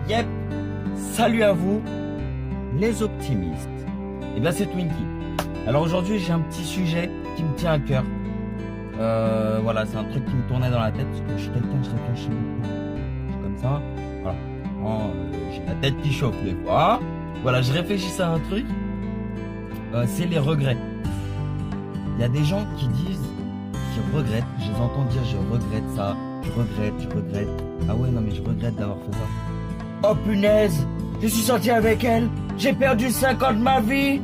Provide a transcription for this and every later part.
Yep, salut à vous, les optimistes. Et bien c'est Twinkie. Alors aujourd'hui j'ai un petit sujet qui me tient à cœur. Voilà, c'est un truc qui me tournait dans la tête parce que je suis quelqu'un, je réfléchis beaucoup. Je suis comme ça, voilà. J'ai la tête qui chauffe des fois. Voilà, je réfléchissais à un truc. C'est les regrets. Il y a des gens qui disent qu'ils regrettent. Je les entends dire je regrette ça, je regrette. Ah ouais, non mais je regrette d'avoir fait ça. Oh punaise, je suis sorti avec elle, j'ai perdu 5 ans de ma vie.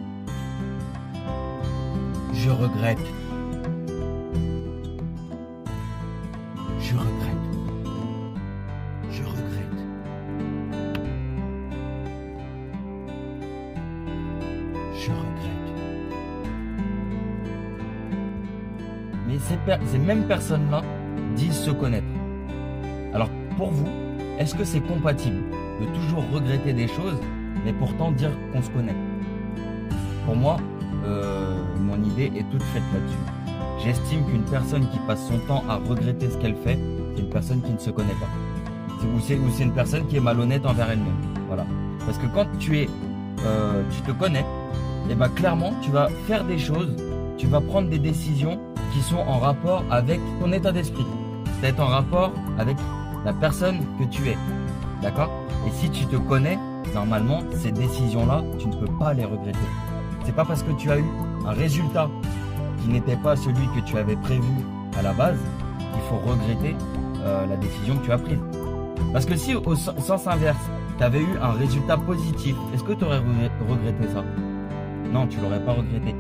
Je regrette. Je regrette. Je regrette. Je regrette. Mais ces mêmes personnes-là disent se connaître. Alors pour vous, est-ce que c'est compatible de toujours regretter des choses, mais pourtant dire qu'on se connaît? Pour moi, mon idée est toute faite là-dessus. J'estime qu'une personne qui passe son temps à regretter ce qu'elle fait, c'est une personne qui ne se connaît pas. Ou c'est une personne qui est malhonnête envers elle-même. Voilà. Parce que quand tu te connais, et ben clairement, tu vas faire des choses, tu vas prendre des décisions qui sont en rapport avec ton état d'esprit. C'est en rapport avec la personne que tu es. D'accord? Et si tu te connais, normalement, ces décisions-là, tu ne peux pas les regretter. C'est pas parce que tu as eu un résultat qui n'était pas celui que tu avais prévu à la base qu'il faut regretter la décision que tu as prise. Parce que si au sens inverse, tu avais eu un résultat positif, est-ce que tu aurais regretté ça? Non, tu l'aurais pas regretté.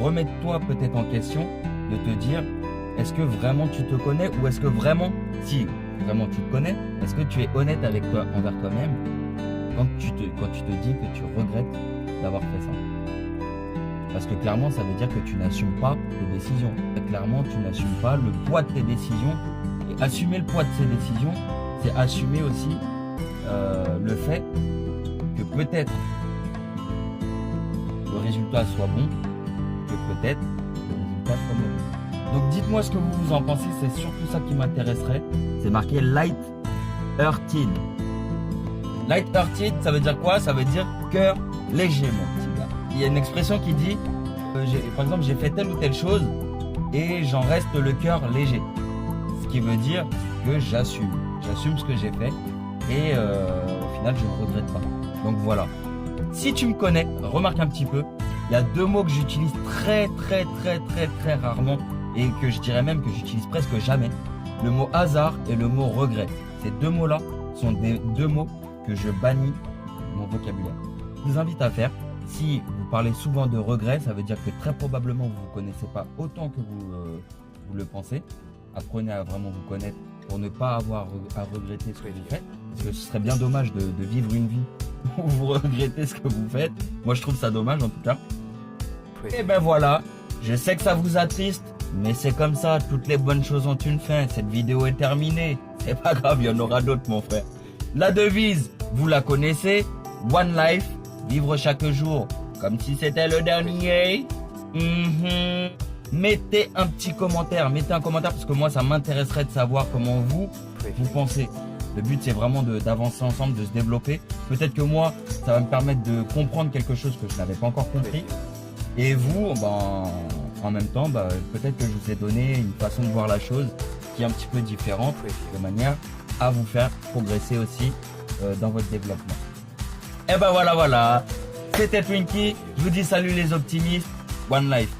Remets-toi peut-être en question de te dire, est-ce que vraiment tu te connais ou est-ce que vraiment, si vraiment tu te connais, est-ce que tu es honnête avec toi, envers toi-même quand tu te dis que tu regrettes d'avoir fait ça? Parce que clairement, ça veut dire que tu n'assumes pas tes décisions. Clairement, tu n'assumes pas le poids de tes décisions. Et assumer le poids de ces décisions, c'est assumer aussi le fait que peut-être le résultat soit bon, que peut-être le résultat soit mauvais. Donc dites-moi ce que vous en pensez, c'est surtout ça qui m'intéresserait. C'est marqué light-hearted. Light-hearted, ça veut dire quoi? Ça veut dire cœur léger, mon petit gars. Il y a une expression qui dit, par exemple, j'ai fait telle ou telle chose et j'en reste le cœur léger. Ce qui veut dire que j'assume. J'assume ce que j'ai fait et au final, je ne regrette pas. Donc voilà. Si tu me connais, remarque un petit peu, il y a deux mots que j'utilise très rarement et que je dirais même que j'utilise presque jamais. Le mot hasard et le mot regret. Ces deux mots-là sont deux mots que je bannis de mon vocabulaire. Je vous invite à faire. Si vous parlez souvent de regret, ça veut dire que très probablement vous ne vous connaissez pas autant que vous le pensez. Apprenez à vraiment vous connaître pour ne pas avoir à regretter ce que vous faites. Parce que ce serait bien dommage de vivre une vie où vous regrettez ce que vous faites. Moi je trouve ça dommage en tout cas. Et ben voilà, je sais que ça vous attriste, mais c'est comme ça, toutes les bonnes choses ont une fin. Cette vidéo est terminée. C'est pas grave, il y en aura d'autres mon frère. La devise, vous la connaissez, One Life. Vivre chaque jour comme si c'était le dernier. Mettez un petit commentaire. Mettez un commentaire parce que moi, ça m'intéresserait de savoir comment vous pensez. Le but, c'est vraiment d'avancer ensemble, de se développer. Peut-être que moi, ça va me permettre de comprendre quelque chose que je n'avais pas encore compris. Et vous, en même temps, peut-être que je vous ai donné une façon de voir la chose qui est un petit peu différente, de manière à vous faire progresser aussi dans votre développement. Et ben voilà, c'était Twinkie. Je vous dis salut les optimistes. One Life.